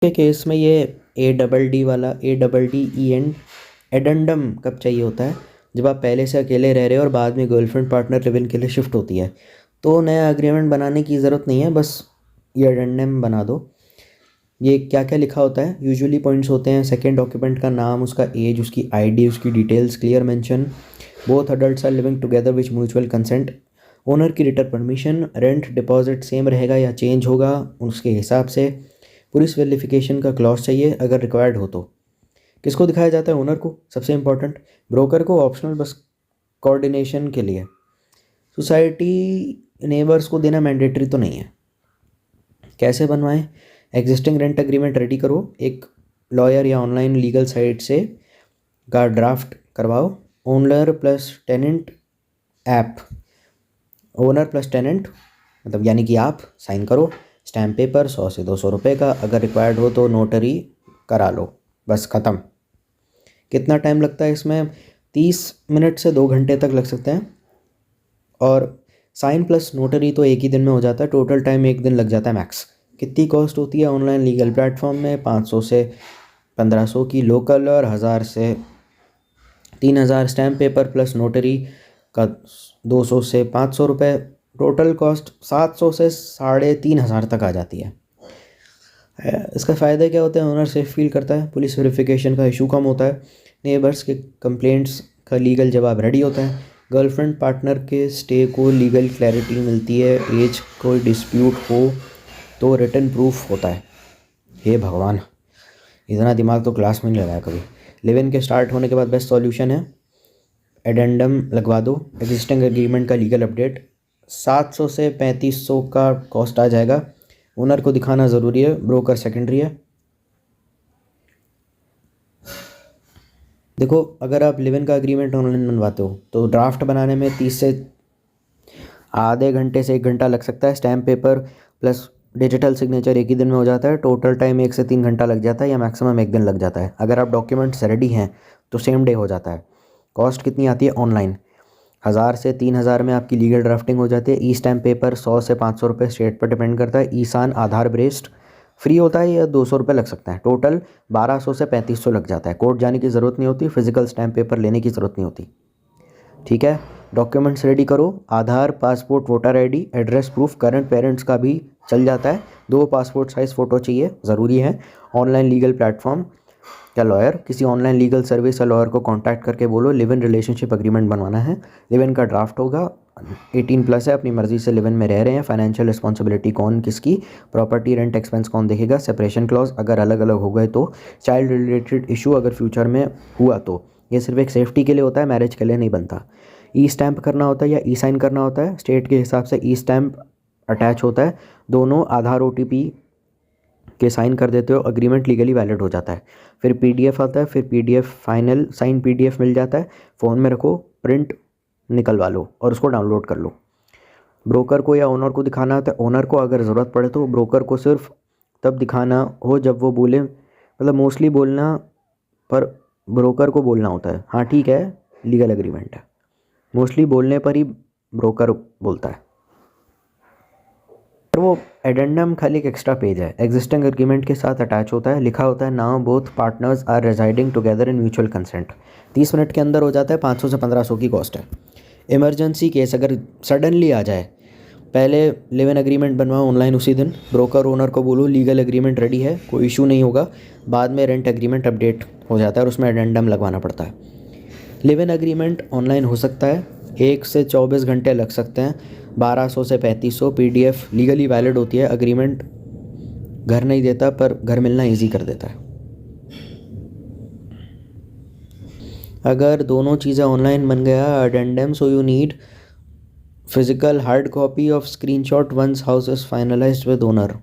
के केस में ये ADD वाला ADDEN एडेंडम कब चाहिए होता है? जब आप पहले से अकेले रह रहे हो और बाद में गर्लफ्रेंड पार्टनर लिव इन के लिए शिफ्ट होती है, तो नया एग्रीमेंट बनाने की ज़रूरत नहीं है, बस ये एडेंडम बना दो। ये क्या क्या लिखा होता है? यूजुअली पॉइंट्स होते हैं: सेकेंड ऑक्यूपेंट का नाम, उसका एज, उसकी ID, उसकी details, clear mention both adults are living together which mutual consent, owner की return permission, rent deposit same रहेगा या चेंज होगा उसके हिसाब से, पुलिस वेरिफिकेशन का क्लॉज चाहिए अगर रिक्वायर्ड हो तो। किसको दिखाया जाता है? ओनर को, सबसे इंपॉर्टेंट। ब्रोकर को ऑप्शनल, बस कोऑर्डिनेशन के लिए। सोसाइटी नेबर्स को देना मैंडेटरी तो नहीं है। कैसे बनवाएं? एग्जिस्टिंग रेंट एग्रीमेंट रेडी करो, एक लॉयर या ऑनलाइन लीगल साइट से का ड्राफ्ट करवाओ। Owner plus tenant app, owner plus tenant मतलब यानी कि आप साइन करो। स्टैम्प पेपर 100 से 200 रुपये का, अगर रिक्वायर्ड हो तो नोटरी करा लो, बस ख़त्म। कितना टाइम लगता है इसमें? 30 मिनट से 2 घंटे तक लग सकते हैं। और साइन प्लस नोटरी तो एक ही दिन में हो जाता है, टोटल टाइम 1 दिन लग जाता है मैक्स। कितनी कॉस्ट होती है ऑनलाइन लीगल प्लेटफॉर्म में? 500 से 1500 की लोकल और 1000 से 3000 स्टैम्प पेपर प्लस नोटरी का 200 से 500 रुपये। टोटल कॉस्ट 700 से 3500 तक आ जाती है। इसका फ़ायदे क्या होते हैं? ओनर सेफ फील करता है, पुलिस वेरिफिकेशन का इशू कम होता है, नेबर्स के कंप्लेंट्स का लीगल जवाब रेडी होता है, गर्लफ्रेंड पार्टनर के स्टे को लीगल क्लैरिटी मिलती है, एज कोई डिस्प्यूट हो तो रिटर्न प्रूफ होता है। हे भगवान, इतना दिमाग तो क्लास में नहीं लगाया कभी। लिव इन के स्टार्ट होने के बाद बेस्ट सॉल्यूशन है एडेंडम लगवा दो। एग्जिस्टिंग एग्रीमेंट का लीगल अपडेट 700 से 3500 का कॉस्ट आ जाएगा। ओनर को दिखाना ज़रूरी है, ब्रोकर सेकेंडरी है। देखो, अगर आप लिव इन का एग्रीमेंट ऑनलाइन बनवाते हो तो ड्राफ्ट बनाने में 30 से आधे घंटे से 1 घंटा लग सकता है। Stamp paper plus digital signature एक ही दिन में हो जाता है। टोटल टाइम 1 से 3 घंटा लग जाता है या मैक्सिमम 1 दिन लग जाता है। अगर आप डॉक्यूमेंट्स रेडी हैं तो सेम डे हो जाता है। कॉस्ट कितनी आती है ऑनलाइन? 1000 से 3000 में आपकी लीगल ड्राफ्टिंग हो जाती है। ई स्टैम्प पेपर 100 से 500 रुपये, स्टेट पर डिपेंड करता है। ईसान आधार बेस्ड फ्री होता है या 200 रुपये लग सकता है। टोटल 1200 से 3500 लग जाता है। कोर्ट जाने की ज़रूरत नहीं होती, फिजिकल स्टैम्प पेपर लेने की ज़रूरत नहीं होती। ठीक है, डॉक्यूमेंट्स रेडी करो। Aadhaar, passport, voter ID, address proof, current parents का भी चल जाता है। 2 पासपोर्ट साइज़ फ़ोटो चाहिए, ज़रूरी है। ऑनलाइन लीगल प्लेटफॉर्म या लॉयर, किसी ऑनलाइन लीगल सर्विस या लॉयर को कांटेक्ट करके बोलो लिव इन रिलेशनशिप एग्रीमेंट बनवाना है। लिव इन का ड्राफ्ट होगा, 18+ है, अपनी मर्ज़ी से लिव इन में रह रहे हैं। फाइनेंशियल रिस्पॉन्सिबिलिटी कौन किसकी, प्रॉपर्टी रेंट एक्सपेंस कौन देखेगा, सेपरेशन क्लॉज अगर अलग अलग हो गए तो, चाइल्ड रिलेटेड इशू अगर फ्यूचर में हुआ तो। ये सिर्फ एक सेफ्टी के लिए होता है, मैरिज के लिए नहीं बनता। ई स्टैम्प करना होता है या ई साइन करना होता है, स्टेट के हिसाब से ई स्टैम्प अटैच होता है। दोनों आधार OTP के साइन कर देते हो, एग्रीमेंट लीगली वैलिड हो जाता है। फिर PDF आता है, फिर PDF फाइनल साइन PDF मिल जाता है। फ़ोन में रखो, प्रिंट निकलवा लो और उसको डाउनलोड कर लो। ब्रोकर को या ओनर को दिखाना होता है। ओनर को अगर ज़रूरत पड़े तो, ब्रोकर को सिर्फ तब दिखाना हो जब वो बोले, मतलब मोस्टली बोलना, पर ब्रोकर को बोलना होता है हाँ ठीक है लीगल एग्रीमेंट है। मोस्टली बोलने पर ही ब्रोकर बोलता है। पर वो एडेंडम खाली एक एक्स्ट्रा पेज है, एग्जिस्टिंग एग्रीमेंट के साथ अटैच होता है। लिखा होता है now both partners are residing together in mutual consent. 30 minute के अंदर हो जाता है। 500 से 1500 की कॉस्ट है। इमरजेंसी केस अगर सडनली आ जाए, पहले लिव इन एग्रीमेंट बनवाओ ऑनलाइन उसी दिन। ब्रोकर ओनर को बोलो लीगल एग्रीमेंट रेडी है, कोई इशू नहीं होगा। बाद में रेंट एग्रीमेंट अपडेट हो जाता है और उसमें एडेंडम लगवाना पड़ता है। लिव इन एग्रीमेंट ऑनलाइन हो सकता है, 1 से 24 घंटे लग सकते हैं। 1200 से 3500 PDF लीगली वैलिड होती है। एग्रीमेंट घर नहीं देता पर घर मिलना ईजी कर देता है। अगर दोनों चीज़ें ऑनलाइन बन गया addendum, so you need physical hard copy of screenshot once house is finalised with owner.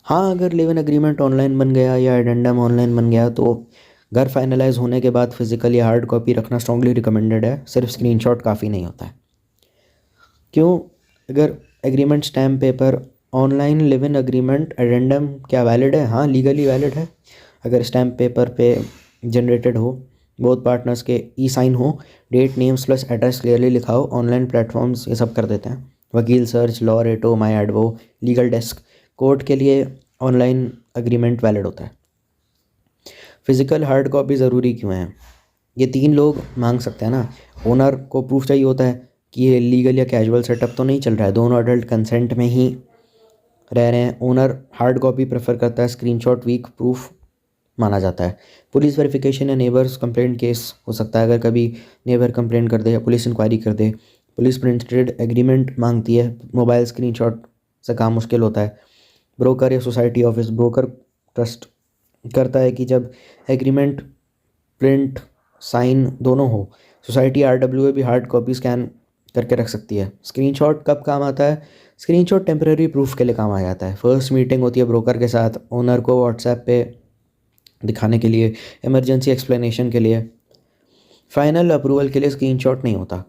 हाँ, अगर लिव इन एग्रीमेंट ऑनलाइन बन गया या एडेंडम ऑनलाइन बन गया तो घर फाइनलाइज होने के बाद फिजिकल या हार्ड कॉपी रखना स्ट्रांगली रिकमेंडेड है। सिर्फ स्क्रीनशॉट काफ़ी नहीं होता है। क्यों? अगर agreement stamp paper online live in agreement addendum क्या वैलिड है? हाँ, लीगली वैलिड है। अगर स्टैम्प पेपर पे जनरेटेड हो, बोथ पार्टनर्स के ई साइन हो, date names plus address clearly लिखा हो। ऑनलाइन प्लेटफॉर्म्स ये सब कर देते हैं। वकील सर्च, लॉ रेटो, माई एडवो, लीगल डेस्क। कोर्ट के लिए ऑनलाइन एग्रीमेंट वैलिड होता है। फिज़िकल हार्ड कॉपी ज़रूरी क्यों है? ये 3 लोग मांग सकते हैं ना। ओनर को प्रूफ चाहिए होता है कि ये लीगल या कैजुअल सेटअप तो नहीं चल रहा है, दोनों अडल्ट कंसेंट में ही रह रहे हैं। ओनर हार्ड कॉपी प्रेफर करता है, स्क्रीनशॉट वीक प्रूफ माना जाता है। पुलिस वेरिफिकेशन या नेबर्स कंप्लेंट केस हो सकता है, अगर कभी नेबर कंप्लेंट कर दे या पुलिस इंक्वायरी कर दे। पुलिस प्रिंटेड एग्रीमेंट मांगती है, मोबाइल स्क्रीनशॉट से काम मुश्किल होता है। ब्रोकर या सोसाइटी ऑफिस, ब्रोकर ट्रस्ट करता है कि जब एग्रीमेंट प्रिंट साइन दोनों हो। सोसाइटी आरडब्ल्यूए भी हार्ड कॉपी स्कैन करके रख सकती है। स्क्रीनशॉट कब काम आता है? स्क्रीनशॉट टेम्परेरी प्रूफ के लिए काम आ जाता है। फर्स्ट मीटिंग होती है ब्रोकर के साथ, ओनर को व्हाट्सएप पे दिखाने के लिए, इमरजेंसी एक्सप्लेनेशन के लिए। फाइनल अप्रूवल के लिए स्क्रीनशॉट नहीं होता।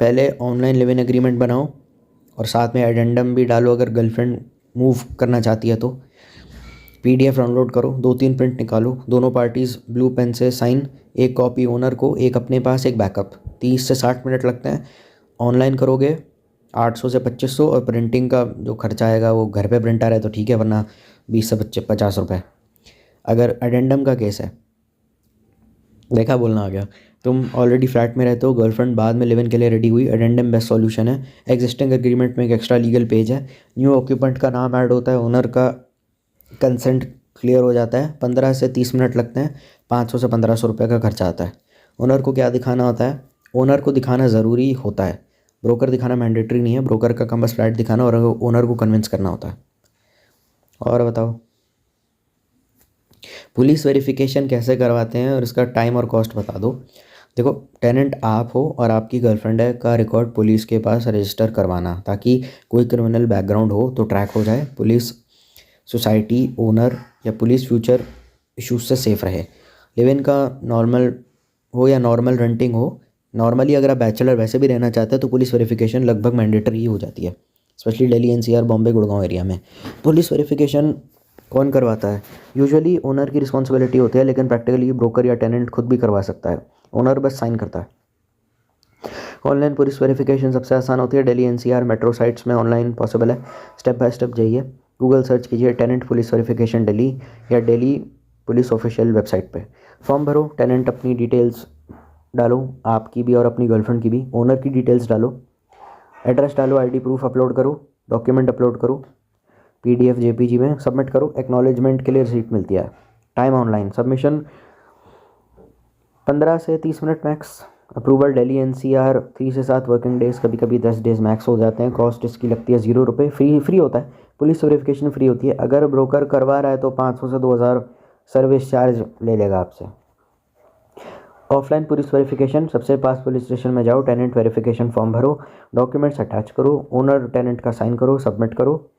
पहले ऑनलाइन लिव इन एग्रीमेंट बनाओ और साथ में एडेंडम भी डालो अगर गर्लफ्रेंड मूव करना चाहती है तो। पीडीएफ डाउनलोड करो, 2-3 प्रिंट निकालो, दोनों पार्टीज़ ब्लू पेन से साइन, एक कॉपी ओनर को, एक अपने पास, एक बैकअप। 30 से 60 मिनट लगते हैं। ऑनलाइन करोगे 800 से 2500, और प्रिंटिंग का जो खर्चा आएगा वो घर पे प्रिंटर है तो ठीक है, वरना 20 से 50 रुपये। अगर एडेंडम का केस है, देखा बोलना आ गया, तुम ऑलरेडी फ्लैट में रहते हो, गर्लफ्रेंड बाद में लिव इन के लिए रेडी हुई, एडेंडम बेस्ट सॉल्यूशन है। एग्जिस्टिंग एग्रीमेंट में एक एक्स्ट्रा लीगल पेज है, न्यू ऑक्यूपेंट का नाम ऐड होता है, ओनर का कंसेंट क्लियर हो जाता है। 15 से 30 मिनट लगते हैं, 500 से 1500 रुपये का खर्चा आता है। ओनर को क्या दिखाना होता है? ओनर को दिखाना ज़रूरी होता है, ब्रोकर दिखाना मैंडेटरी नहीं है। ब्रोकर का काम बस फ्लैट दिखाना और ओनर को कन्विंस करना होता है। और बताओ, पुलिस वेरिफिकेशन कैसे करवाते हैं और इसका टाइम और कॉस्ट बता दो। देखो, टेनेंट आप हो और आपकी गर्लफ्रेंड है का रिकॉर्ड पुलिस के पास रजिस्टर करवाना, ताकि कोई क्रिमिनल बैकग्राउंड हो तो ट्रैक हो जाए, पुलिस, सोसाइटी, ओनर या पुलिस फ्यूचर इश्यूज से सेफ रहे। लिव इन का नॉर्मल हो या नॉर्मल रेंटिंग हो, नॉर्मली अगर आप बैचलर वैसे भी रहना चाहते हैं तो पुलिस वेरिफिकेशन लगभग मैंडेटरी ही हो जाती है, specially Delhi NCR, Bombay, Gurgaon area में। पुलिस वेरिफिकेशन कौन करवाता है? यूजुअली ओनर की रिस्पॉन्सिबिलिटी होती है, लेकिन प्रैक्टिकली ब्रोकर या टेनेंट खुद भी करवा सकता है, ओनर बस साइन करता है। ऑनलाइन पुलिस वेरिफिकेशन सबसे आसान होती है, दिल्ली एनसीआर मेट्रो साइट्स में ऑनलाइन पॉसिबल है। स्टेप बाय स्टेप जाइए, गूगल सर्च कीजिए टेनेंट पुलिस वेरिफिकेशन दिल्ली या दिल्ली पुलिस ऑफिशियल वेबसाइट पे। फॉर्म भरो, टेनेंट अपनी डिटेल्स डालो, आपकी भी और अपनी गर्लफ्रेंड की भी, ओनर की डिटेल्स डालो, एड्रेस डालो, आईडी प्रूफ अपलोड करो, डॉक्यूमेंट अपलोड करो, पीडीएफ जेपीजी में सबमिट करो। एक्नॉलेजमेंट के लिए रिसीट मिलती है। टाइम ऑनलाइन सबमिशन 15 से 30 minute max. Approval Delhi NCR 3 से 7 वर्किंग डेज, कभी कभी 10 डेज मैक्स हो जाते हैं। कॉस्ट इसकी लगती है 0 रुपये, फ्री होता है। पुलिस वेरिफिकेशन फ्री होती है। अगर ब्रोकर करवा रहा है तो 500 से 2000 सर्विस चार्ज ले लेगा आपसे। ऑफलाइन पुलिस वेरिफिकेशन, सबसे पास पुलिस स्टेशन में जाओ, टेनेंट वेरिफिकेशन फॉर्म भरो, डॉक्यूमेंट्स अटैच करो, ओनर टेनेंट का साइन करो, सबमिट करो।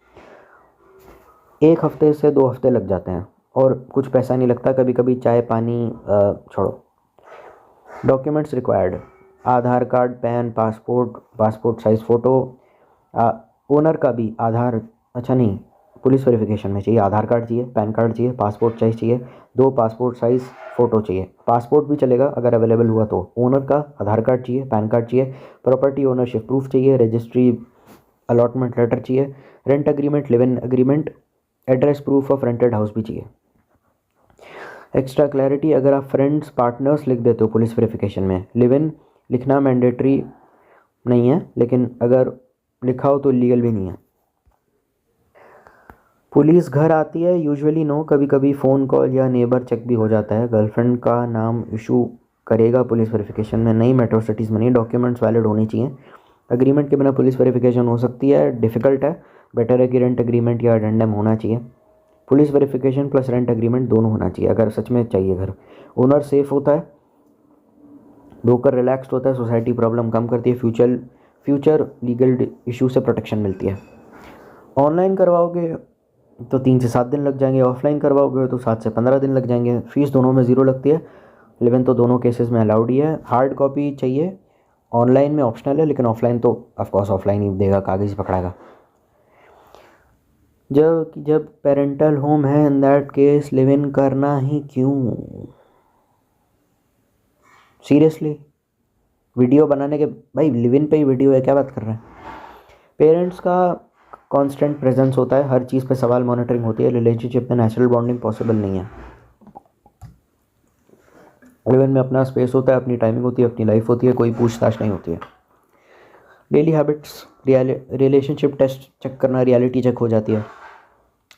1 हफ्ते से 2 हफ्ते लग जाते हैं और कुछ पैसा नहीं लगता, कभी कभी चाय पानी छोड़ो। Documents required, Aadhaar card, PAN, passport size photo, owner का भी आधार, अच्छा नहीं, पुलिस वेरिफिकेशन में चाहिए आधार कार्ड चाहिए, पैन कार्ड चाहिए, पासपोर्ट साइज़ चाहिए, 2 पासपोर्ट साइज़ फ़ोटो चाहिए। पासपोर्ट भी चलेगा अगर अवेलेबल हुआ तो। ओनर का आधार कार्ड चाहिए, पैन कार्ड चाहिए, प्रॉपर्टी ओनरशिप प्रूफ चाहिए, रजिस्ट्री अलॉटमेंट लेटर चाहिए, rent agreement, live in agreement, address proof of rented house भी चाहिए। एक्स्ट्रा क्लैरिटी, अगर आप फ्रेंड्स पार्टनर्स लिख देते हो पुलिस वेरिफिकेशन में, लिव इन लिखना मैंडेटरी नहीं है, लेकिन अगर लिखा हो तो लीगल भी नहीं है। पुलिस घर आती है? यूजुअली नो, कभी कभी फ़ोन कॉल या नेबर चेक भी हो जाता है। गर्लफ्रेंड का नाम इशू करेगा पुलिस वेरिफिकेशन में, नई मेट्रो सिटीज़ में नहीं, डॉक्यूमेंट्स वैलिड होनी चाहिए। एग्रीमेंट के बिना पुलिस वेरिफिकेशन हो सकती है, डिफ़िकल्ट है, बेटर है कि रेंट एग्रीमेंट या अडेंडम होना चाहिए। Police verification plus rent agreement दोनों होना चाहिए अगर सच में चाहिए घर। ओनर सेफ होता है, ब्रोकर रिलैक्स्ड होता है, सोसाइटी प्रॉब्लम कम करती है, फ्यूचर लीगल इशू से प्रोटेक्शन मिलती है। ऑनलाइन करवाओगे तो 3 से 7 दिन लग जाएंगे, ऑफलाइन करवाओगे तो 7 से 15 दिन लग जाएंगे। फीस दोनों में 0 लगती है। लिव इन तो दोनों केसेस में अलाउड ही है। हार्ड कॉपी चाहिए, ऑनलाइन में ऑप्शनल है, लेकिन ऑफलाइन तो ऑफकोर्स ऑफलाइन ही देगा, कागज़ ही पकड़ाएगा। जब पेरेंटल होम है, in that case live in करना ही क्यों? सीरियसली, वीडियो बनाने के भाई लिव इन पे ही वीडियो है, क्या बात कर रहे हैं? पेरेंट्स का कांस्टेंट प्रेजेंस होता है, हर चीज़ पे सवाल मॉनिटरिंग होती है। रिलेशनशिप में नेचुरल बॉन्डिंग पॉसिबल नहीं है। लिव-इन में अपना स्पेस होता है, अपनी टाइमिंग होती है, अपनी लाइफ होती है, कोई पूछताछ नहीं होती है। Daily habits, relationship test check करना, रियलिटी चेक हो जाती है।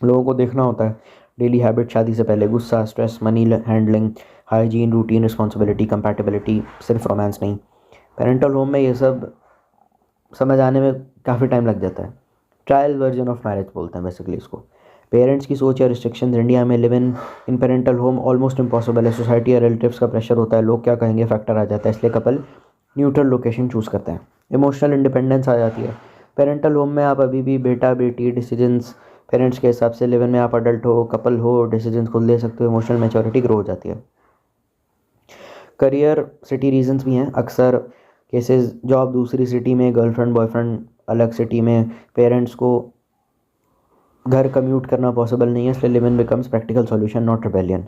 लोगों को देखना होता है डेली हैबिट शादी से पहले, गुस्सा, stress, money handling, hygiene, routine, responsibility, compatibility, सिर्फ रोमांस नहीं। पेरेंटल होम में ये सब समझ आने में काफ़ी टाइम लग जाता है। ट्रायल वर्जन ऑफ मैरिज बोलते हैं बेसिकली इसको। पेरेंट्स की सोच या रिस्ट्रिक्शंस, इंडिया में live in parental home almost impossible है। सोसाइटी या रिलेटिव्स का प्रेशर होता है, लोग क्या कहेंगे फैक्टर आ जाता है, इसलिए कपल न्यूट्रल लोकेशन चूज़ करते हैं। इमोशनल इंडिपेंडेंस आ जाती है। पेरेंटल होम में आप अभी भी बेटा बेटी डिसीजंस पेरेंट्स के हिसाब से, लिव इन में आप अडल्ट हो, कपल हो, डिसीजंस खुद ले सकते हो, इमोशनल मैच्योरिटी ग्रो हो जाती है। करियर सिटी रीजंस भी हैं अक्सर केसेस, जॉब दूसरी सिटी में, गर्लफ्रेंड बॉयफ्रेंड अलग सिटी में, पेरेंट्स को घर कम्यूट करना पॉसिबल नहीं है, इसलिए live in becomes practical solution not rebellion.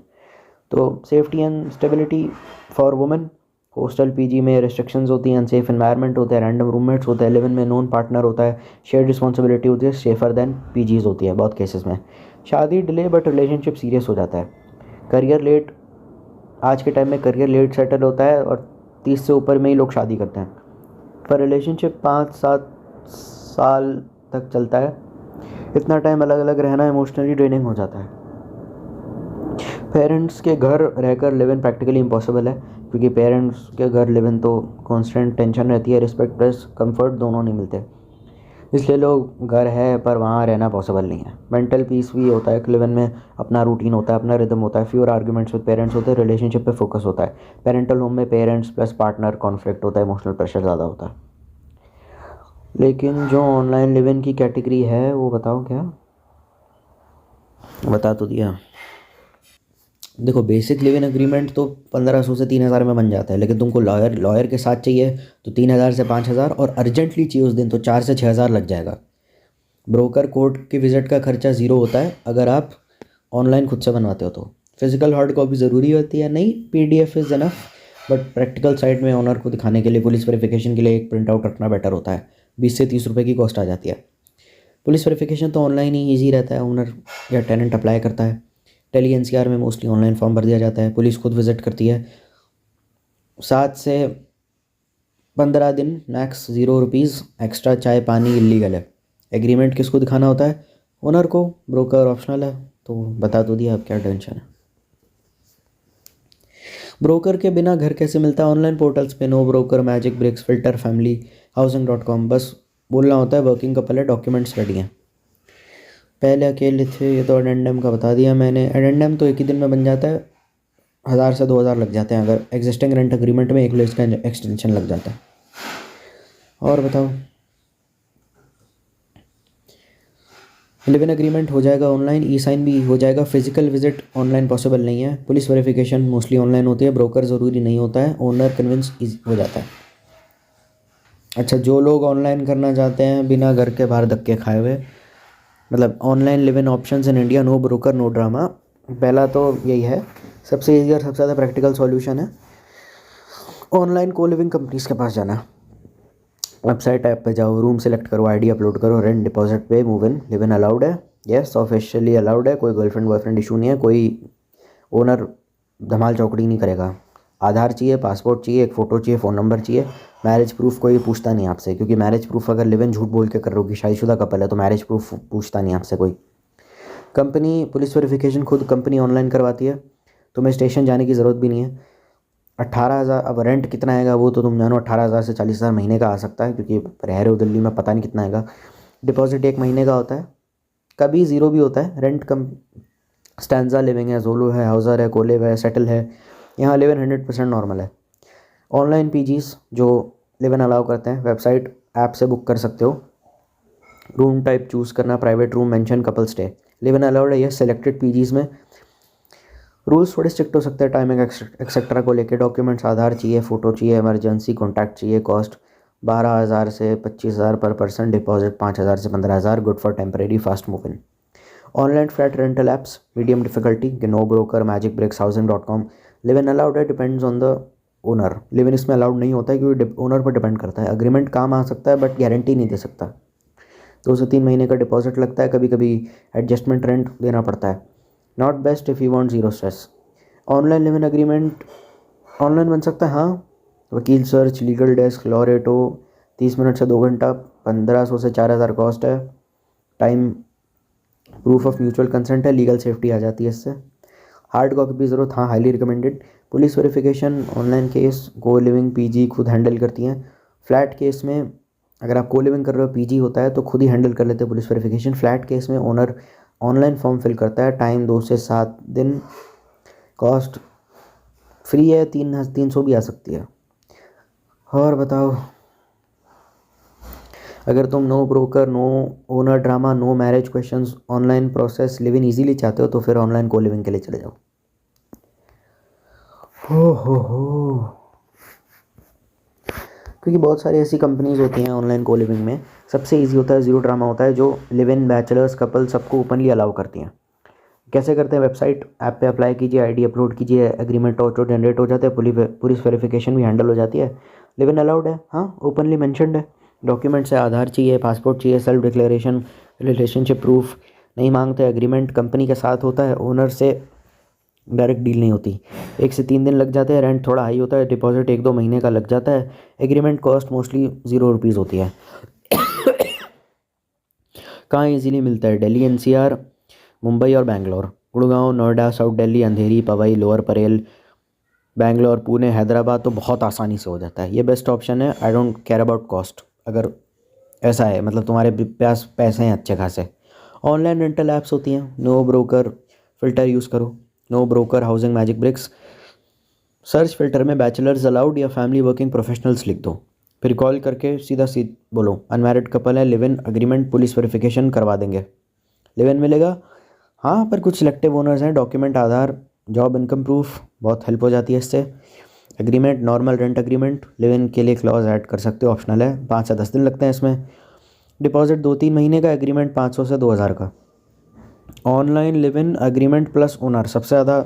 तो safety and stability for women, hostel PG में रिस्ट्रिक्शंस होती हैं, अनसेफ एनवायरनमेंट होता है, रैंडम रूममेट्स होता है। लिव इन में नोन पार्टनर होता है, शेयर्ड रिस्पॉन्सिबिलिटी होती है, सेफर देन पीजीज होती है बहुत केसेस में। शादी डिले बट रिलेशनशिप सीरियस हो जाता है। करियर लेट, आज के टाइम में करियर लेट सेटल होता है और 30 से ऊपर में ही लोग शादी करते हैं, पर रिलेशनशिप 5-7 साल तक चलता है। इतना टाइम अलग अलग रहना इमोशनली ड्रेनिंग हो जाता है। पेरेंट्स के घर रहकर लिव इन प्रैक्टिकली इम्पॉसिबल है, क्योंकि पेरेंट्स के घर लिव इन तो कॉन्स्टेंट टेंशन रहती है, रिस्पेक्ट प्लस कंफर्ट दोनों नहीं मिलते, इसलिए लोग घर है पर वहाँ रहना पॉसिबल नहीं है। मेंटल पीस भी होता है, लिव इन में अपना रूटीन होता है, अपना रिदम होता है, फ्यूअर आर्ग्यूमेंट्स विद पेरेंट्स होते हैं, रिलेशनशिप पे फोकस होता है। पेरेंटल होम में पेरेंट्स प्लस पार्टनर कॉन्फ्लिक्ट होता है, इमोशनल प्रेशर ज़्यादा होता है। लेकिन जो ऑनलाइन लिव इन की कैटेगरी है वो बताओ क्या, बता तो दिया। देखो बेसिक लिव इन एग्रीमेंट तो 1500 से 3000 में बन जाता है, लेकिन तुमको लॉयर के साथ चाहिए तो 3000 से 5000, और अर्जेंटली चाहिए उस दिन तो 4 से 6000 लग जाएगा। ब्रोकर कोर्ट की विज़िट का खर्चा ज़ीरो होता है अगर आप ऑनलाइन खुद से बनवाते हो तो। फिजिकल हार्ड कॉपी ज़रूरी होती है नहीं, PDF is enough, but practical side में ऑनर को दिखाने के लिए, पुलिस वेरिफिकेशन के लिए एक प्रिंट आउट रखना बेटर होता है। 20 से 30 रुपये की कॉस्ट आ जाती है। पुलिस वेरिफिकेशन तो ऑनलाइन ही ईजी रहता है, ओनर या टेनेंट अप्लाई करता है। टेली NCR में मोस्टली ऑनलाइन फॉर्म भर दिया जाता है, पुलिस खुद विजिट करती है। 7 से 15 दिन मैक्स, 0 रुपीज़ एक्स्ट्रा, चाय पानी इलीगल है। एग्रीमेंट किसको दिखाना होता है, ओनर को, ब्रोकर ऑप्शनल है, तो बता तो दिया, अब क्या टेंशन है। ब्रोकर के बिना घर कैसे मिलता है, ऑनलाइन पोर्टल्स पे No broker, Magic Bricks, filter, family, housing.com, बस बोलना होता है वर्किंग कपल है, डॉक्यूमेंट्स रेडी हैं। पहले अकेले थे, ये तो एडेंडम का बता दिया मैंने। एडेंडम तो एक ही दिन में बन जाता है, 1000 से 2000 लग जाते हैं अगर एग्जिस्टिंग रेंट एग्रीमेंट में एक लेज का एक्सटेंशन लग जाता है। और बताओ, लिव इन एग्रीमेंट हो जाएगा ऑनलाइन, ई साइन भी हो जाएगा, फिजिकल विजिट ऑनलाइन पॉसिबल नहीं है, पुलिस वेरिफिकेशन मोस्टली ऑनलाइन होती है, ब्रोकर ज़रूरी नहीं होता है, ओनर कन्विंस हो जाता है। अच्छा, जो लोग ऑनलाइन करना चाहते हैं बिना घर के बाहर धक्के खाए हुए, मतलब online live in options in India, no broker no drama. पहला तो यही है, सबसे ईजी और सबसे ज़्यादा प्रैक्टिकल सॉल्यूशन है ऑनलाइन को लिविंग कंपनीज़ के पास जाना। वेबसाइट ऐप पे जाओ, रूम सेलेक्ट करो, ID अपलोड करो, rent deposit pay, move in, live in allowed है, यस ऑफिशियली अलाउड है, कोई गर्लफ्रेंड बॉयफ्रेंड इशू नहीं है, कोई ओनर धमाल चौकड़ी नहीं करेगा। आधार चाहिए, पासपोर्ट चाहिए, एक फ़ोटो चाहिए, फ़ोन नंबर चाहिए, मैरिज प्रूफ कोई पूछता नहीं आपसे, क्योंकि मैरिज प्रूफ अगर लिव इन झूठ बोल के कर रहोगी, शादीशुदा कपल है, तो मैरिज प्रूफ पूछता नहीं आपसे कोई। कंपनी पुलिस वेरिफिकेशन खुद कंपनी ऑनलाइन करवाती है, तुम्हें स्टेशन जाने की ज़रूरत भी नहीं है। 18,000, अब रेंट कितना आएगा वो तो तुम जानो, 18,000 से 40,000 महीने का आ सकता है, क्योंकि रह रहे हो दिल्ली में, पता नहीं कितना आएगा। डिपॉजिट 1 महीने का होता है, कभी ज़ीरो भी होता है। रेंट कम, स्टैंजा लिविंग है, जोलो है, हाउसर है, कोलेव है, सेटल है, यहाँ लिव इन 100% नॉर्मल है। ऑनलाइन पीजीज जो लिव इन अलाउ करते हैं, वेबसाइट ऐप से बुक कर सकते हो। रूम टाइप चूज़ करना, private room, mention, couple stay, live in allowed है ये सिलेक्टेड पीजीज में। रूल्स थोड़े स्ट्रिक्ट हो सकते हैं टाइमिंग एक्सेट्रा को लेके। डॉक्यूमेंट्स, आधार चाहिए, फ़ोटो चाहिए, इमरजेंसी कॉन्टैक्ट चाहिए। कॉस्ट 12,000 से 25,000 पर पर्सन, डिपॉजिट 5,000 से 15,000, good for temporary fast move in. Online flat rental apps, medium difficulty, no broker, Magic Bricks, housing.com। Live in allowed है, depends on the owner. Live in इसमें allowed नहीं होता है क्योंकि ओनर पर डिपेंड करता है। अग्रीमेंट काम आ सकता है बट गारंटी नहीं दे सकता। 2 से 3 महीने का डिपॉजिट लगता है, कभी कभी एडजस्टमेंट रेंट देना पड़ता है। Not best if you want zero stress. Online live in agreement online बन सकता है, हाँ। वकील search, legal desk, law रेटो, 30 minute से 2 घंटा, 1500 से 4000 कॉस्ट है। Time, proof of mutual consent है, लीगल सेफ्टी आ जाती है इससे। हार्ड कॉपी की ज़रूरत, हाँ, highly recommended. Police verification, online case को लिविंग पीजी खुद हैंडल करती हैं। फ्लैट केस में अगर आप को लिविंग कर रहे हो, पीजी होता है तो खुद ही हैंडल कर लेते हैं पुलिस वेरिफिकेशन। फ्लैट केस में ओनर ऑनलाइन फॉर्म फिल करता है। टाइम 2 से 7 दिन। कॉस्ट फ्री है, 300 भी आ सकती है। और बताओ, अगर तुम no broker, no owner drama, no marriage questions, online process, live in easily चाहते हो तो फिर ऑनलाइन को लिविंग के लिए चले जाओ। हो क्योंकि बहुत सारी ऐसी कंपनीज होती हैं ऑनलाइन को लिविंग में। सबसे इजी होता है, ज़ीरो ड्रामा होता है, जो लिव इन, बैचलर्स, कपल सबको ओपनली अलाउ करती हैं। कैसे करते हैं? वेबसाइट, ऐप पे अप्लाई कीजिए, आईडी अपलोड कीजिए, एग्रीमेंट ऑटो जनरेट हो जाते हैं, पुलिस वेरिफिकेशन भी हैंडल हो जाती है। लिव इन अलाउड है, हाँ, ओपनली मेंशन्ड है। डॉक्यूमेंट्स है, आधार चाहिए, पासपोर्ट चाहिए, सेल्फ डिक्लेरेशन, रिलेशनशिप प्रूफ नहीं मांगते। एग्रीमेंट कंपनी के साथ होता है, ओनर से डायरेक्ट डील नहीं होती। 1 से 3 दिन लग जाते हैं। रेंट थोड़ा हाई होता है, डिपॉजिट 1-2 महीने का लग जाता है। एग्रीमेंट कॉस्ट मोस्टली ₹0 होती है। कहाँ इजीली मिलता है? दिल्ली एनसीआर, मुंबई और बैंगलोर, गुड़गांव, नोएडा, साउथ दिल्ली, अंधेरी, पवई, लोअर परेल, बैंगलोर, पुणे, हैदराबाद तो बहुत आसानी से हो जाता है। ये बेस्ट ऑप्शन है। I don't care about cost, अगर ऐसा है, मतलब तुम्हारे पास पैसे हैं अच्छे खासे। ऑनलाइन रेंटल ऐप्स होती हैं, नो ब्रोकर फ़िल्टर यूज़ करो, No Broker, Housing, Magic Bricks. Search filter में बैचलर्स अलाउड या फैमिली वर्किंग प्रोफेशनल्स लिख दो, फिर कॉल करके सीधा बोलो अनमैरिड कपल है, live in agreement, police verification करवा देंगे। लिव इन मिलेगा, हाँ, पर कुछ सिलेक्टिव ओनर्स हैं। Document, Aadhaar, job, income proof, बहुत हेल्प हो जाती है इससे। Agreement, normal rent agreement, live in के लिए क्लॉज ऐड कर सकते हो, ऑप्शनल है। 5 से 10 दिन लगते हैं इसमें। डिपॉजिट 2-3 महीने का, एग्रीमेंट 500 से 2000 का। Online live in agreement plus owner सबसे ज़्यादा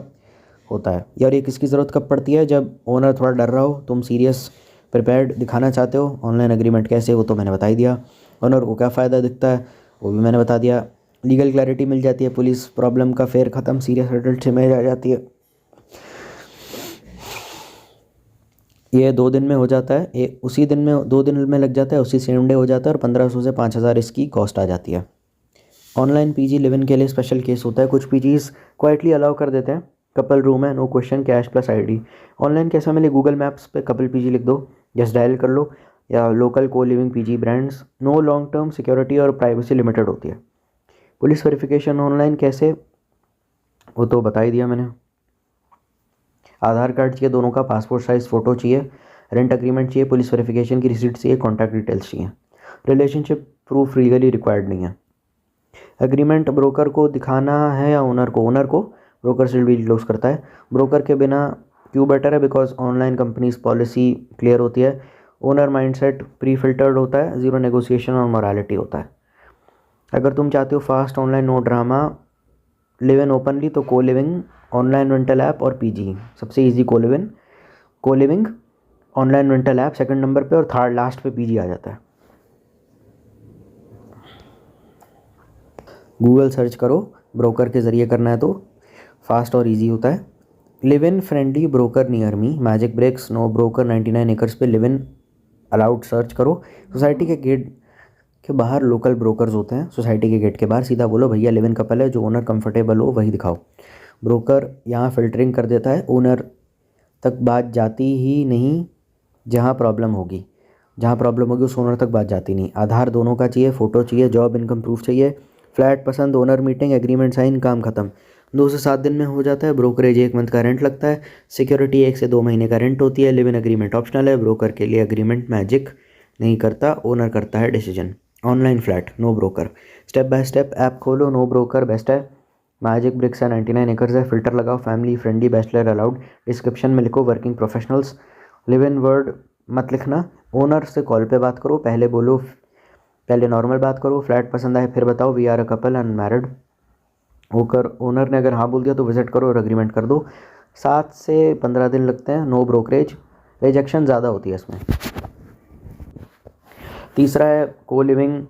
होता है यार। ये किसकी ज़रूरत कब पड़ती है? जब ओनर थोड़ा डर रहा हो, तुम सीरियस प्रिपेयर्ड दिखाना चाहते हो। ऑनलाइन एग्रीमेंट कैसे, वो तो मैंने बता ही दिया। ओनर को क्या फ़ायदा दिखता है वो भी मैंने बता दिया। लीगल क्लैरिटी मिल जाती है, पुलिस प्रॉब्लम का फेर ख़त्म, सीरियस एडल्ट से में आ जाती है। ये 2 दिन में हो जाता है, ये उसी दिन में 2 दिन में लग जाता है, उसी सेम डे हो जाता है, और 1500 से 5000 इसकी कॉस्ट आ जाती है। ऑनलाइन पीजी लिव इन के लिए स्पेशल केस होता है। कुछ पीजीज क्वाइटली अलाउ कर देते हैं, कपल रूम है, no question, cash plus ID. Online कैसा मिले? गूगल मैप्स पे कपल पीजी लिख दो, जस्ट डायल कर लो, या local co living PG brands. No long term security और प्राइवेसी लिमिटेड होती है। पुलिस वेरिफिकेशन ऑनलाइन कैसे, वो तो बता ही दिया मैंने। आधार कार्ड चाहिए दोनों का, पासपोर्ट साइज़ फ़ोटो चाहिए, रेंट एग्रीमेंट चाहिए, पुलिस वेरिफिकेशन की रिसीट चाहिए, कॉन्टैक्ट डिटेल्स चाहिए। रिलेशनशिप प्रूफ लीगली रिक्वायर्ड नहीं है। एग्रीमेंट ब्रोकर को दिखाना है या ओनर को? ओनर को, ब्रोकर से डील क्लोज करता है। ब्रोकर के बिना क्यों बेटर है? Because online companies policy clear होती है, ओनर माइंडसेट प्री फिल्टर्ड होता है, ज़ीरो नेगोशिएशन और मॉरालिटी होता है। अगर तुम चाहते हो fast online, no drama, live in openly, तो co living, online rental app और पीजी सबसे easy. Co living, online rental app second number पे, और थर्ड लास्ट पे पीजी आ जाता है। गूगल सर्च करो, ब्रोकर के ज़रिए करना है तो फास्ट और इजी होता है। Live in friendly broker near me, Magic Bricks, No Broker, 99 Acres पे लिव इन अलाउड सर्च करो। सोसाइटी के गेट के बाहर लोकल ब्रोकर्स होते हैं, सोसाइटी के गेट के बाहर सीधा बोलो भैया लिव इन कपल है, जो ओनर कंफर्टेबल हो वही दिखाओ। ब्रोकर यहाँ फ़िल्टरिंग कर देता है, ओनर तक बात जाती ही नहीं। जहाँ प्रॉब्लम होगी उस ओनर तक बात जाती नहीं। आधार दोनों का चाहिए, फ़ोटो चाहिए, जॉब इनकम प्रूफ चाहिए। फ्लैट पसंद, ओनर मीटिंग, एग्रीमेंट साइन, काम ख़त्म। 2 से 7 दिन में हो जाता है। ब्रोकरेज 1 मंथ का रेंट लगता है। सिक्योरिटी 1 से 2 महीने का रेंट होती है। लिव इन एग्रीमेंट ऑप्शनल है। ब्रोकर के लिए एग्रीमेंट मैजिक नहीं करता, ओनर करता है decision. Online flat, no broker, step by step app खोलो, नो ब्रोकर बेस्ट है। मैजिक ब्रिक्स है, 99 एकर्स है, फिल्टर लगाओ, family friendly, bachelor allowed. Description में लिखो working professionals. Live in word मत लिखना, ओनर से कॉल पे बात करो, पहले नॉर्मल बात करो, फ्लैट पसंद आए फिर बताओ we are a couple unmarried होकर। ओनर ने अगर हाँ बोल दिया तो विजिट करो और एग्रीमेंट कर दो। 7 से 15 दिन लगते हैं। नो ब्रोकरेज, रिजेक्शन ज़्यादा होती है इसमें। तीसरा है co living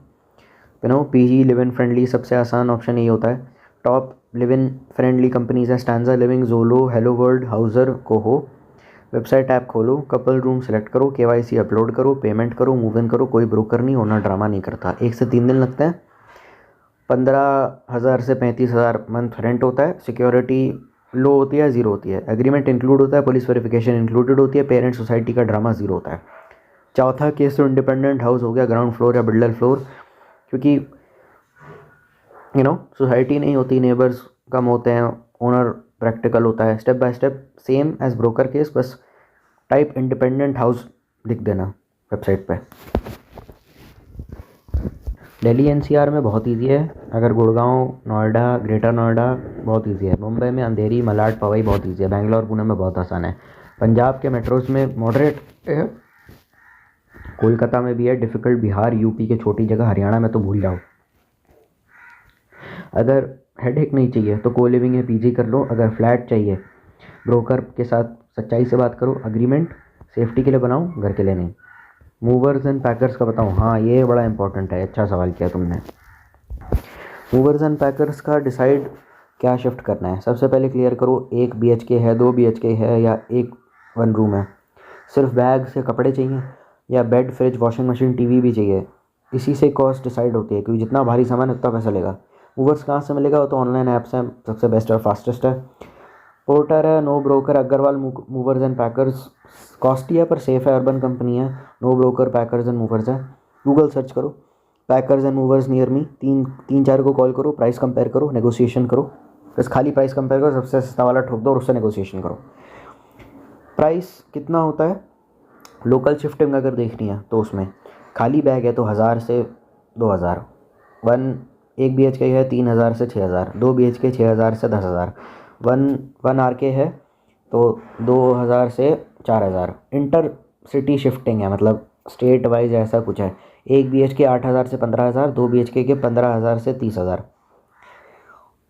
PG live in friendly सबसे आसान ऑप्शन यही होता है। Top live in friendly companies है Stanza Living, Zolo, Hello World, Housr, Coho. Website app खोलो, कपल रूम सेलेक्ट करो, केवाईसी अपलोड करो, पेमेंट करो, मूव इन करो। कोई ब्रोकर नहीं, ओनर ड्रामा नहीं करता। 1 से 3 दिन लगते हैं। 15,000 से 35,000 मंथ रेंट होता है। सिक्योरिटी लो होती है, ज़ीरो होती है। एग्रीमेंट इंक्लूड होता है, पुलिस वेरिफिकेशन इंक्लूडेड होती है। पेरेंट सोसाइटी का ड्रामा ज़ीरो होता है। चौथा केस तो इंडिपेंडेंट हाउस हो गया, ग्राउंड फ्लोर या बिल्डर फ्लोर, क्योंकि सोसाइटी नहीं होती, नेबर्स कम होते हैं, ओनर प्रैक्टिकल होता है। Step by step same as broker case, बस टाइप इंडिपेंडेंट हाउस लिख देना वेबसाइट पे। दिल्ली एनसीआर में बहुत इजी है। अगर गुड़गांव, नोएडा, ग्रेटर नोएडा बहुत इजी है। मुंबई में अंधेरी, मलाड, पवई बहुत इजी है। बेंगलोर, पुणे में बहुत आसान है। पंजाब के मेट्रोज में मॉडरेट है। कोलकाता में भी है डिफ़िकल्ट। बिहार, यूपी के छोटी जगह, हरियाणा में तो भूल जाओ। अगर हेडेक नहीं चाहिए तो को लिविंग है, पीजी कर लो। अगर फ्लैट चाहिए, ब्रोकर के साथ सच्चाई से बात करो, अग्रीमेंट सेफ्टी के लिए बनाओ, घर के लिए नहीं। मूवर्स एंड पैकर्स का बताऊँ? हाँ, ये बड़ा इंपॉर्टेंट है, अच्छा सवाल किया तुमने। मूवर्स एंड पैकर्स का डिसाइड क्या शिफ्ट करना है, सबसे पहले क्लियर करो। 1 BHK है, 2 BHK है, या 1 रूम है। सिर्फ बैग से कपड़े चाहिए या bed, fridge, washing machine, TV भी चाहिए? इसी से कॉस्ट डिसाइड होती है, क्योंकि जितना भारी सामान है उतना पैसा लेगा। मूवर्स कहाँ से मिलेगा? वो तो ऑनलाइन ऐप्स हैं, सबसे बेस्ट और फास्टेस्ट है। पोर्टर है, No Broker, Agarwal movers and packers. Costly है पर सेफ है, अर्बन कंपनी है। No Broker, packers and movers है। गूगल सर्च करो, packers and movers near me, 3-4 को कॉल करो, प्राइस कंपेयर करो, नेगोशिएशन करो। बस खाली प्राइस कंपेयर करो, सबसे सस्ता वाला ठोक दो और उससे नेगोशिएशन करो। प्राइस कितना होता है? लोकल शिफ्टिंग अगर देखनी है तो उसमें खाली बैग है तो 1000 से 2000। 1 BHK है 3000 से 6000। 2 BHK 6000 से 10,000। 1 RK है तो 2000 से 4000। इंटर सिटी शिफ्टिंग है, मतलब स्टेट वाइज ऐसा कुछ है। 1 BHK 8000 से 15,000। 2 BHK के 15,000 से 30,000।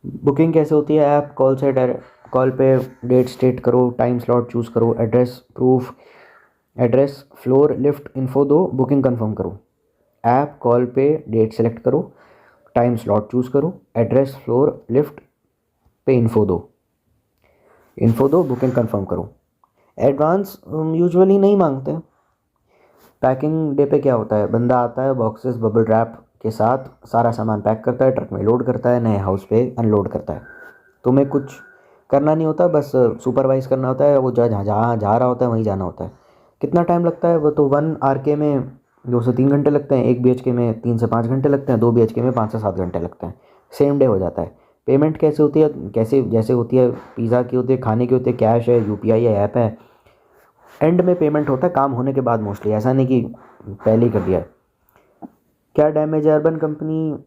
बुकिंग कैसे होती है? ऐप, कॉल से डायरेक्ट, कॉल पे डेट स्टेट करो, टाइम स्लॉट चूज़ करो, address proof, address, floor, lift info दो, बुकिंग कंफर्म करो। ऐप, कॉल पे डेट सेलेक्ट करो, टाइम स्लॉट चूज़ करो, एड्रेस, फ्लोर, लिफ्ट पे इन्फो दो, बुकिंग कंफर्म करो। एडवांस यूजुअली नहीं मांगते। पैकिंग डे पे क्या होता है? बंदा आता है बॉक्सेस बबल रैप के साथ, सारा सामान पैक करता है, ट्रक में लोड करता है, नए हाउस पे अनलोड करता है। तुम्हें कुछ करना नहीं होता, बस सुपरवाइज़ करना होता है। वो जहाँ जहाँ जा रहा होता है वहीं जाना होता है। कितना टाइम लगता है? वो तो 1 RK में 2 से 3 घंटे लगते हैं। 1 BHK में 3 से 5 घंटे लगते हैं। 2 BHK में 5 से 7 घंटे लगते हैं। सेम डे हो जाता है। पेमेंट कैसे होती है? कैसे जैसे होती है पिज़्ज़ा की होती है, खाने की होती है, कैश है, UPI है, ऐप है। एंड में पेमेंट होता है काम होने के बाद मोस्टली, ऐसा नहीं कि पहले ही कर दिया। क्या डैमेज है? अर्बन कंपनी,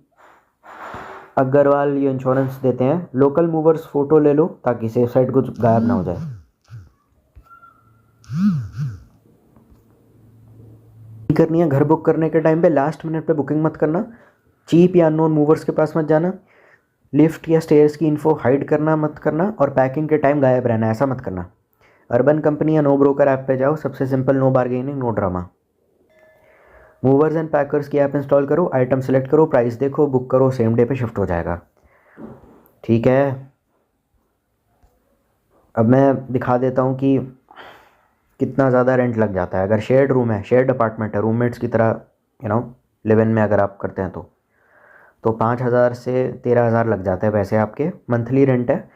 अग्रवाल ये इंश्योरेंस देते हैं। लोकल मूवर्स फ़ोटो ले लो ताकि सेफ साइड कुछ गायब ना हो जाए। करनी है घर बुक करने के टाइम पे लास्ट मिनट पे बुकिंग मत करना। चीप या अननोन मूवर्स के पास मत जाना। लिफ्ट या स्टेयर्स की इन्फो हाइड करना मत करना, और पैकिंग के टाइम गायब रहना, ऐसा मत करना। अर्बन कंपनी या नो ब्रोकर ऐप पे जाओ, सबसे simple, no bargaining, no drama. Movers and packers की ऐप इंस्टॉल करो, आइटम सेलेक्ट करो, प्राइस देखो, बुक करो, सेम डे पे शिफ्ट हो जाएगा। ठीक है, अब मैं दिखा देता हूँ कि कितना ज़्यादा रेंट लग जाता है। अगर शेयर्ड रूम है, शेयर्ड अपार्टमेंट है, रूममेट्स की तरह लिव इन में अगर आप करते हैं तो 5,000 से 13,000 लग जाते हैं पैसे आपके। मंथली रेंट है।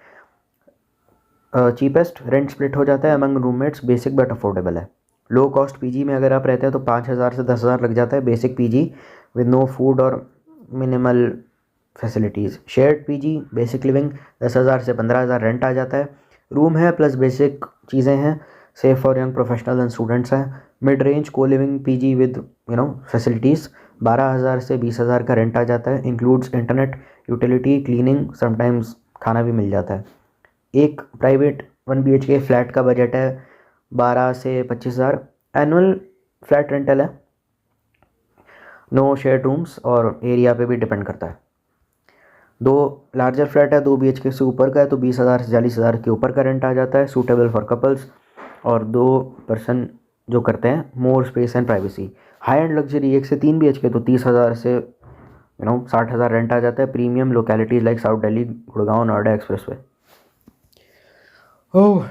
चीपेस्ट रेंट स्प्लिट हो जाता है among roommates, basic but affordable है। लो कॉस्ट पीजी में अगर आप रहते हैं तो 5,000 से 10,000 लग जाता है basic PG with no food और minimal facilities. Shared PG basic living 10,000 से 15,000 रेंट आ जाता है। रूम है प्लस बेसिक चीज़ें हैं, safe for young professional and students हैं। मिड रेंज को लिविंग पीजी विद फैसिलिटीज़ 12,000 से 20,000 का रेंट आ जाता है। Includes internet, utility, cleaning, sometimes खाना भी मिल जाता है। एक प्राइवेट 1 BHK फ्लैट का बजट है 12 से 25,000। एनुअल फ्लैट रेंटल है, नो शेयर्ड रूम्स और एरिया पे भी डिपेंड करता है। 2 लार्जर फ्लैट है, 2 BHK से ऊपर का है तो 20,000 से 40,000 के ऊपर का रेंट आ जाता है, सूटेबल फॉर कपल्स और 2 पर्सन जो करते हैं more space and privacy. High and luxury 1 से 3 BHK तो 30,000 से 60,000 रेंट आ जाता है। Premium localities like south Delhi, Gurgaon, Noida expressway. Oh,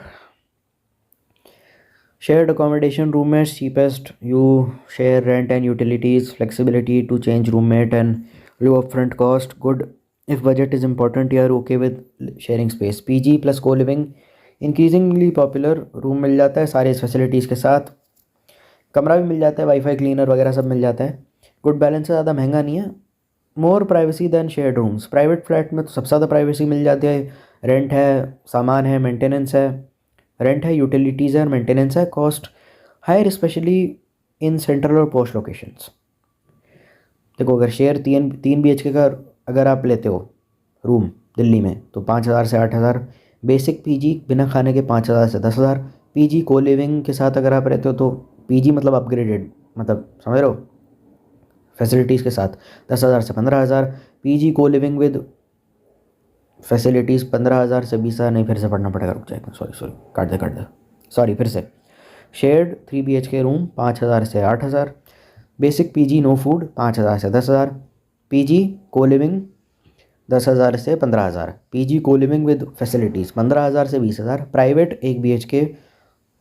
shared accommodation roommates cheapest. You share rent and utilities, flexibility to change roommate and low upfront cost. Good if budget is important, you are okay with sharing space. PG plus co-living increasingly popular. Room मिल जाता है सारे facilities के साथ, कमरा भी मिल जाता है, वाईफाई क्लीनर वगैरह सब मिल जाता है। गुड बैलेंस है, ज़्यादा महंगा नहीं है। More privacy than shared rooms. Private flat में तो सबसे ज़्यादा प्राइवेसी मिल जाती है। रेंट है, सामान है, मेंटेनेंस है, रेंट है, यूटिलिटीज़ है और मेंटेनेंस है। Cost higher specially in central और पोस्ट लोकेशंस। देखो, अगर शेयर तीन BHK का अगर आप लेते हो रूम दिल्ली में तो 5,000 से 8,000। बेसिक PG बिना खाने के 5,000 से 10,000। PG को लिविंग के साथ अगर आप रहते हो तो PG मतलब अपग्रेडेड, मतलब समझ रहे हो, फैसिलिटीज़ के साथ 10,000 से 15,000। PG को लिविंग विद फैसिलिटीज़ 15,000 से 20,000। नहीं, फिर से पढ़ना पड़ेगा, रुक जाएगा, सॉरी काट दे सॉरी, फिर से। शेयर्ड 3 BHK रूम 5,000 से 8,000। बेसिक PG नो फूड 5,000 से 10,000। PG को लिविंग 10,000 से 15,000। PG को लिविंग विद फैसिलिटीज़ 15,000 से 20,000। प्राइवेट 1 BHK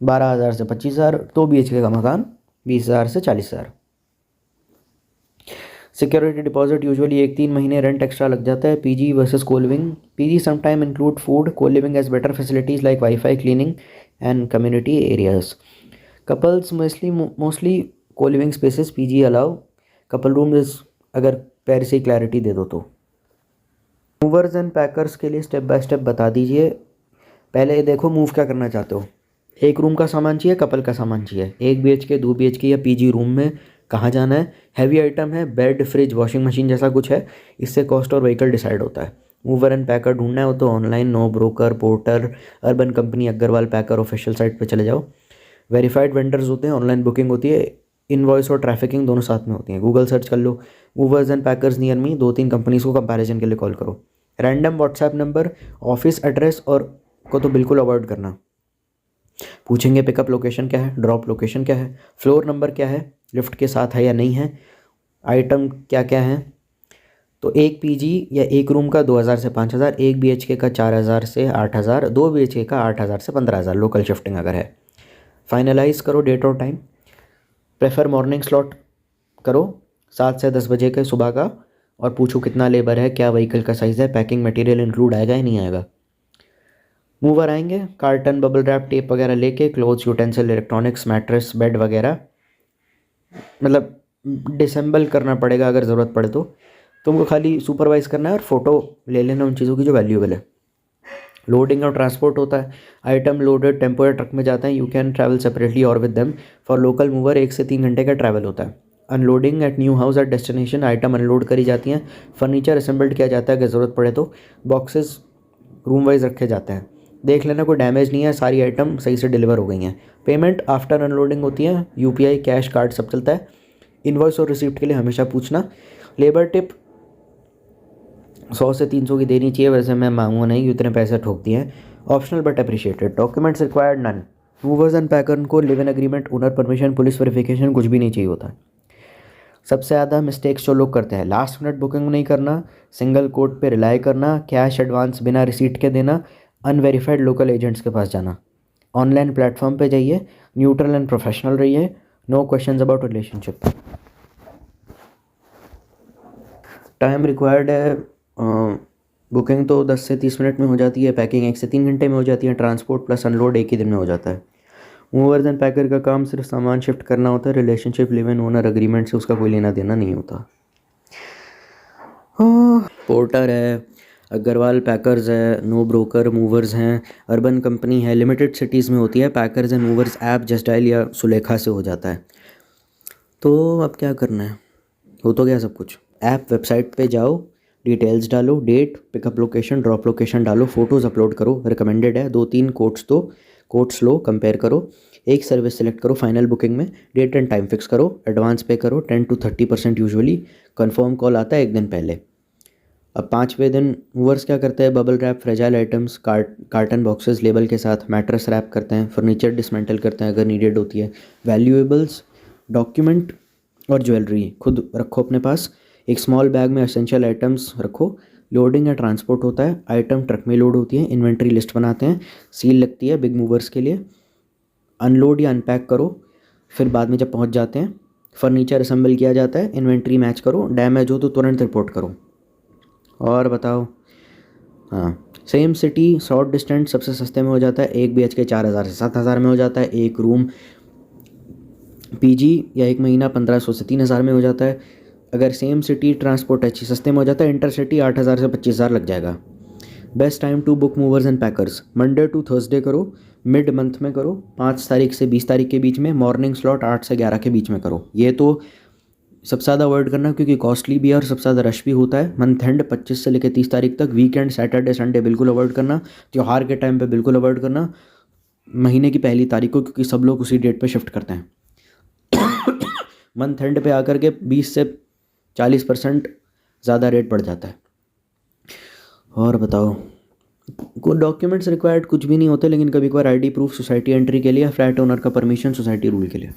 12,000 से 25,000। 2 BHK का मकान 20,000 से 40,000। सिक्योरिटी डिपॉजिट यूजुअली 1-3 महीने रेंट एक्स्ट्रा लग जाता है। PG versus co living. PG sometime include food, co living has better facilities like wifi, cleaning and community areas. Couples mostly co living spaces, PG allow couple rooms अगर पैर से clarity दे दो तो। Movers and packers के लिए step by step बता दीजिए। पहले देखो मूव क्या करना चाहते हो। एक रूम का सामान चाहिए, कपल का सामान चाहिए। 1 BHK 2 BHK या PG रूम में कहाँ जाना है। हैवी आइटम है, बेड, फ्रिज, वॉशिंग मशीन जैसा कुछ है, इससे कॉस्ट और व्हीकल डिसाइड होता है। मूवर एंड पैकर ढूंढना हो तो online no broker, Porter, urban company, Agarwal packer official site पे चले जाओ। वेरीफाइड वेंडर्स होते हैं, ऑनलाइन बुकिंग होती है, इनवॉइस और ट्रैफिकिंग दोनों साथ में होती हैं। गूगल सर्च कर लो movers and packers near me, 2-3 companies को कंपैरिजन के लिए कॉल करो। Random WhatsApp number, office address और को तो बिल्कुल अवॉइड करना। पूछेंगे पिकअप लोकेशन क्या है, ड्रॉप लोकेशन क्या है, फ्लोर नंबर क्या है, लिफ्ट के साथ है या नहीं है, आइटम क्या क्या है। तो एक PG या एक रूम का 2,000 से 5,000, 1 BHK का 4,000 से 8,000, 2 BHK का 8,000 से 15,000 लोकल शिफ्टिंग अगर है। फाइनलाइज करो डेट और टाइम। प्रेफर मॉर्निंग स्लॉट करो 7 से 10 बजे के सुबह का, और पूछो कितना लेबर है, क्या व्हीकल का साइज़ है, पैकिंग मटेरियल इंक्लूड आएगा या नहीं आएगा। मूवर आएंगे कार्टन, बबल रैप, टेप वगैरह लेके, clothes, utensil, electronics, mattress, bed वगैरह, मतलब डिसेंबल करना पड़ेगा अगर ज़रूरत पड़े तो। तुमको खाली सुपरवाइज़ करना है और फ़ोटो ले लेना उन चीज़ों की जो वैल्यूएबल है। लोडिंग और ट्रांसपोर्ट होता है। आइटम लोडेड टेम्पो या ट्रक में जाते हैं, यू कैन ट्रैवल सेपरेटली और with them. For local mover 1 से 3 घंटे का ट्रैवल होता है। Unloading at new house at destination, item unload करी जाती हैं। फर्नीचर असेंबल्ड किया जाता है अगर ज़रूरत पड़े तो। बॉक्सेस रूम वाइज रखे जाते हैं। देख लेना कोई डैमेज नहीं है, सारी आइटम सही से डिलीवर हो गई हैं। पेमेंट आफ्टर अनलोडिंग होती है, UPI, कैश, कार्ड सब चलता है। इनवॉइस और रिसिप्ट के लिए हमेशा पूछना। लेबर टिप 100 से 300 की देनी चाहिए, वैसे मैं मांगूंगा नहीं कि उतने पैसे ठोक दिए हैं। Optional but appreciated. Documents required none. Movers and packer को live in agreement, owner permission, police verification कुछ भी नहीं चाहिए होता है। सबसे ज़्यादा मिस्टेक्स जो लोग करते हैं, लास्ट मिनट बुकिंग नहीं करना, सिंगल कोड पे रिलाई करना, कैश एडवांस बिना रिसीट के देना, अनवेरीफाइड लोकल एजेंट्स के पास जाना। ऑनलाइन प्लेटफॉर्म पे जाइए, न्यूट्रल एंड प्रोफेशनल रहिए, no questions about relationship. Time required है, बुकिंग तो 10 से 30 मिनट में हो जाती है, पैकिंग 1 से 3 घंटे में हो जाती है, ट्रांसपोर्ट प्लस अनलोड एक ही दिन में हो जाता है। मूवर्स एंड पैकर का काम सिर्फ सामान शिफ्ट करना होता है, relationship, live in owner agreement से उसका कोई लेना देना नहीं होता। पोर्टर है, अग्रवाल पैकर्स है, नो ब्रोकर, मूवर्स हैं, अर्बन कंपनी है, लिमिटेड सिटीज़ में होती है। Packers and movers app just dial या सुलेखा से हो जाता है। तो अब क्या करना है, हो तो गया सब कुछ। ऐप वेबसाइट पे जाओ, डिटेल्स डालो, date, pickup location, drop location डालो, फ़ोटोज़ अपलोड करो, रिकमेंडेड है, 2-3 कोट्स लो, कंपेयर करो, एक सर्विस सेलेक्ट करो, फाइनल बुकिंग में डेट एंड टाइम फिक्स करो, एडवांस पे करो 10 to 30% यूजुअली। कंफर्म कॉल आता है 1 दिन पहले। अब 5वें दिन मूवर्स क्या करते हैं, bubble wrap, fragile items, carton boxes label के साथ, मैट्रेस रैप करते हैं, फर्नीचर डिसमेंटल करते हैं अगर नीडेड होती है। वैल्यूएबल्स, डॉक्यूमेंट और ज्वेलरी खुद रखो अपने पास। एक स्मॉल बैग में एसेंशियल आइटम्स रखो। लोडिंग या ट्रांसपोर्ट होता है, आइटम ट्रक में लोड होती है, इन्वेंट्री लिस्ट बनाते हैं, सील लगती है बिग मूवर्स के लिए, अनलोड या अनपैक करो, फिर बाद में जब पहुंच जाते हैं फर्नीचर असेंबल किया जाता है, इन्वेंट्री मैच करो, डैमेज हो तो तुरंत रिपोर्ट करो। और बताओ, हाँ, सेम सिटी शॉर्ट डिस्टेंस सबसे सस्ते में हो जाता है, 1 BHK 4,000 से 7,000 में हो जाता है, एक रूम पीजी या एक महीना 1,500 से 3,000 में हो जाता है। अगर सेम सिटी ट्रांसपोर्ट अच्छी सस्ते में हो जाता है, इंटरसिटी 8,000 से 25,000 लग जाएगा। Best time to book movers and packers, Monday to Thursday करो, मिड मंथ में करो, 5 तारीख से 20 तारीख के बीच में, मॉर्निंग स्लॉट 8 से 11 के बीच में करो। ये तो सबसे ज़्यादा अवॉइड करना क्योंकि कॉस्टली भी है और सबसे ज़्यादा रश भी होता है। मंथ एंड 25 से लेकर 30 तारीख तक, वीकेंड सैटरडे संडे बिल्कुल अवॉइड करना, त्यौहार के टाइम पे बिल्कुल अवॉइड करना, महीने की पहली तारीख को, क्योंकि सब लोग उसी डेट पे शिफ्ट करते हैं। मंथ एंड पे आकर के 20 से 40% ज़्यादा रेट बढ़ जाता है। और बताओ, कोई डॉक्यूमेंट्स रिक्वायर्ड कुछ भी नहीं होते, लेकिन कभी कभार आईडी प्रूफ सोसाइटी एंट्री के लिए, फ्लैट ओनर का परमिशन सोसाइटी रूल के लिए।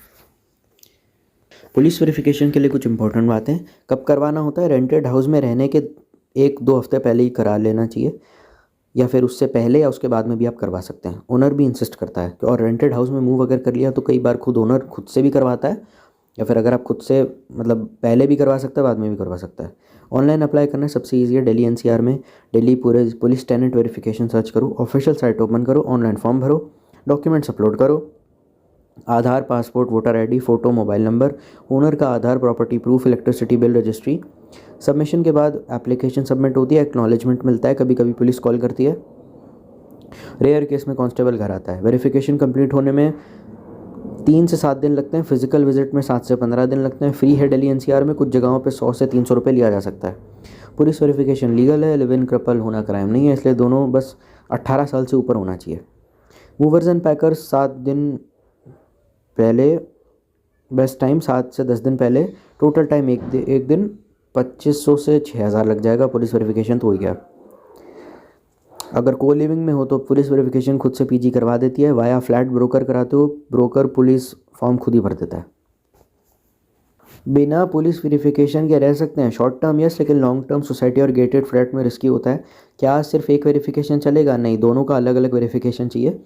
पुलिस वेरिफिकेशन के लिए कुछ इंपॉर्टेंट बातें, कब करवाना होता है, रेंटेड हाउस में रहने के 1-2 हफ्ते पहले ही करा लेना चाहिए, या फिर उससे पहले या उसके बाद में भी आप करवा सकते हैं। ओनर भी इंसिस्ट करता है, और रेंटेड हाउस में मूव अगर कर लिया तो कई बार खुद ओनर खुद से भी करवाता है, या फिर अगर आप खुद से मतलब पहले भी करवा सकते हैं, बाद में भी करवा सकता है। ऑनलाइन अप्लाई करना सबसे ईजी है। दिल्ली NCR में दिल्ली पूरे पुलिस टेनेंट वेरिफिकेशन सर्च करो, ऑफिशियल साइट ओपन करो, ऑनलाइन फॉर्म भरो, डॉक्यूमेंट्स अपलोड करो, Aadhaar, passport, voter ID, photo, mobile number, owner का Aadhaar, property proof, electricity bill, registry. Submission के बाद एप्लीकेशन सबमिट होती है, एक्नॉलेजमेंट मिलता है, कभी कभी पुलिस कॉल करती है, रेयर केस में कांस्टेबल घर आता है। वेरिफिकेशन कंप्लीट होने में 3 से 7 दिन लगते हैं, फिजिकल विजिट में 7 से 15 दिन लगते हैं। फ्री है दिल्ली NCR में, कुछ जगहों पे 100 से 300 रुपये लिया जा सकता है। पुलिस वेरिफिकेशन लीगल है, लिव इन कपल होना क्राइम नहीं है, इसलिए दोनों बस 18 साल से ऊपर होना चाहिए। मूवर्स एंड पैकर्स 7 दिन पहले, बेस्ट टाइम 7 से 10 दिन पहले, टोटल टाइम एक दिन 2,500 से 6,000 लग जाएगा। पुलिस वेरिफिकेशन तो हो गया। अगर को लिविंग में हो तो पुलिस वेरिफिकेशन खुद से PG करवा देती है, वाया फ्लैट ब्रोकर कराते हो, ब्रोकर पुलिस फॉर्म खुद ही भर देता है। बिना पुलिस वेरिफिकेशन के रह सकते हैं, शॉर्ट टर्म यस, लेकिन लॉन्ग टर्म सोसाइटी और गेटेड फ्लैट में रिस्की होता है। क्या सिर्फ एक वेरिफिकेशन चलेगा? नहीं, दोनों का अलग अलग वेरिफिकेशन चाहिए।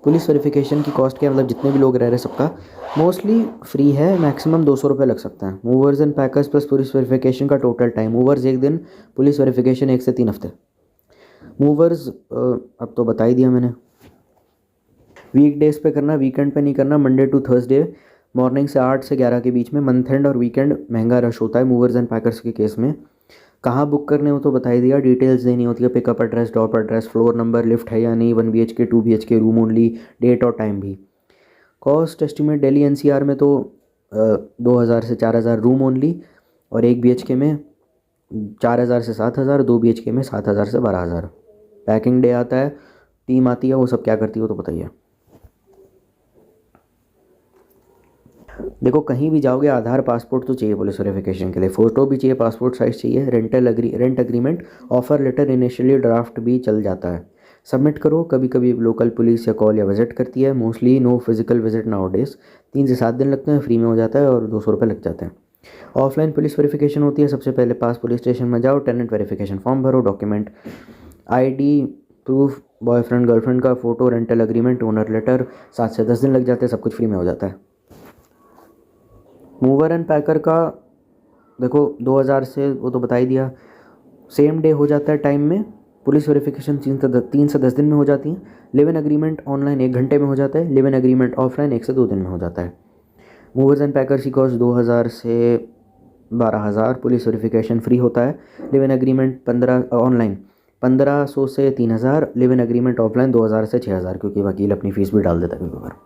पुलिस वेरिफिकेशन की कॉस्ट क्या, मतलब जितने भी लोग रह रहे सबका मोस्टली फ्री है, मैक्सिमम 200 रुपये लग सकता है। Movers and packers plus police verification का टोटल टाइम, मूवर्स 1 दिन, पुलिस वेरिफिकेशन 1 से 3 हफ्ते। मूवर्स अब तो बता ही दिया मैंने। वीकडेज पे करना, वीकेंड पे नहीं करना। मंडे टू थर्सडे मॉर्निंग से 8 से 11 के बीच में। मंथ एंड और वीकेंड महंगा रश होता है मूवर्स एंड पैकर्स के केस में। कहाँ बुक करने हो तो बता ही दिया, डिटेल्स देनी होती है, pickup address, drop address, floor number, lift है या नहीं, 1 BHK 2 BHK room only, date और टाइम भी। कॉस्ट एस्टिमेट दिल्ली NCR में तो 2,000 से 4,000 रूम ओनली, और 1 BHK में 4,000 से 7,000, 2 BHK में 7,000 से 12,000। पैकिंग डे आता है, टीम आती है, वो सब क्या करती है वो तो बताइए। देखो, कहीं भी जाओगे आधार, पासपोर्ट तो चाहिए पुलिस वेरिफिकेशन के लिए, फ़ोटो भी चाहिए, पासपोर्ट साइज चाहिए, rent agreement, offer letter, initially draft भी चल जाता है। सबमिट करो। कभी कभी लोकल पुलिस या कॉल या विजिट करती है, mostly no physical visit nowadays. 3 से 7 दिन लगते हैं, फ्री में हो जाता है और 200 रुपये लग जाते हैं। ऑफलाइन पुलिस वेरिफिकेशन होती है, सबसे पहले पास पुलिस स्टेशन में जाओ, टेनेंट वेरिफिकेशन फॉर्म भरो, document ID proof, boyfriend girlfriend का photo, rental agreement, owner letter, 7 से 10 दिन लग जाते हैं, सब कुछ फ्री में हो जाता है। मूवर एंड पैकर का देखो 2,000 से, वो तो बता ही दिया, सेम डे हो जाता है टाइम में। पुलिस वेरिफिकेशन 3 से 10 दिन में हो जाती है। लिव इन एग्रीमेंट ऑनलाइन 1 घंटे में हो जाता है, लिव इन एग्रीमेंट ऑफलाइन 1 से 2 दिन में हो जाता है। मूवर्स एंड पैकर्स की कॉस्ट 2,000 से 12,000, पुलिस वेरिफिकेशन फ्री होता है। लिव इन एग्रीमेंट 15 ऑनलाइन 1,500 से 3,000, लिव इन एग्रीमेंट ऑफलाइन 2,000 से 6,000, क्योंकि वकील अपनी फ़ीस भी डाल देता है कभी कभार।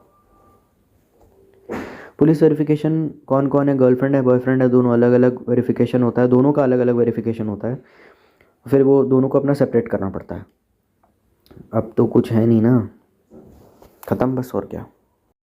पुलिस वेरिफिकेशन कौन कौन है, गर्लफ्रेंड है, बॉयफ्रेंड है, दोनों अलग अलग वेरिफिकेशन होता है, दोनों का अलग अलग वेरिफिकेशन होता है, फिर वो दोनों को अपना सेपरेट करना पड़ता है। अब तो कुछ है नहीं ना, ख़त्म बस, और क्या।